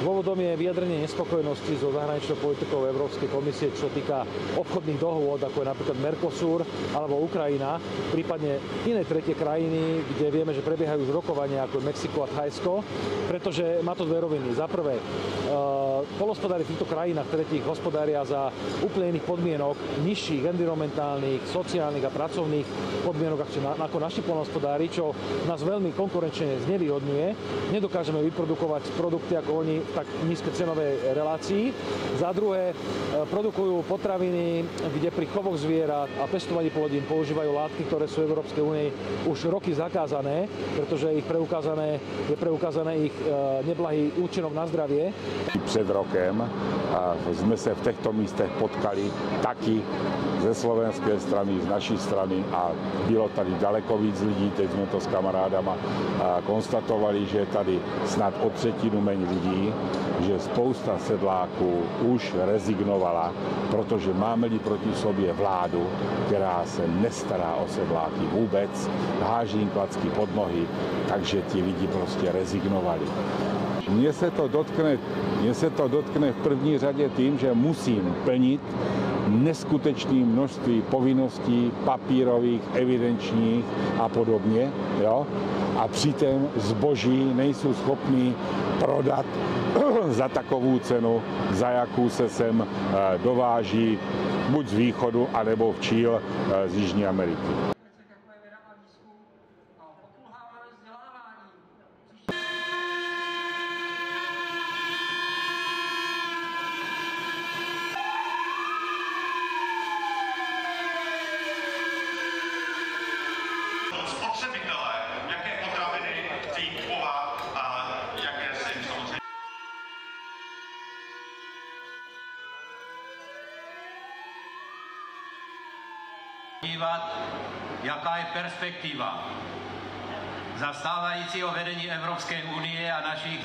Dôvodom je vyjadrenie nespokojnosti so zahraničnou politikou Európskej komisie, čo týka obchodných dohôd, ako je napríklad Mercosur alebo Ukrajina, prípadne iné tretie krajiny, kde vieme, že prebiehajú už rokovania ako Mexiko a Thajsko, pretože má to dve roviny. Za prvé, poľnohospodári v týchto krajinách tretích hospodária za úplne iných podmienok, nižších environmentálnych, sociálnych a pracovných podmienok ako naši poľnohospodári, čo nás veľmi konkurenčne znevýhodňuje. Nedokážeme vyprodukovať produkty ako oni v tak nízkej cenovej relácii. Za druhé, produkujú potraviny, kde pri chovoch zvierat a pestovaní plodín používajú látky, ktoré sú v Európskej únii už roky zakázané, pretože je preukázané ich neblahý účinok na zdravie. Před rokem jsme se v těchto místech potkali taky ze slovenské strany, z naší strany a bylo tady daleko víc lidí, teď jsme to s kamarádama konstatovali, že je tady snad o třetinu méně lidí, že spousta sedláků už rezignovala, protože máme-li proti sobě vládu, která se nestará o sedláky vůbec, háží jim klacky pod nohy, takže ti lidi prostě rezignovali. Mně se to dotkne v první řadě tím, že musím plnit neskutečné množství povinností papírových, evidenčních a podobně. Jo? A přitom zboží nejsou schopní prodat za takovou cenu, za jakou se sem dováží buď z východu, anebo včíl z Jižní Ameriky. Spotřebitelé, jaké potraviny chtějí kupovat a jaké se jim samozřejmě. Dívat, jaká je perspektiva zastávajícího vedení Evropské unie a našich.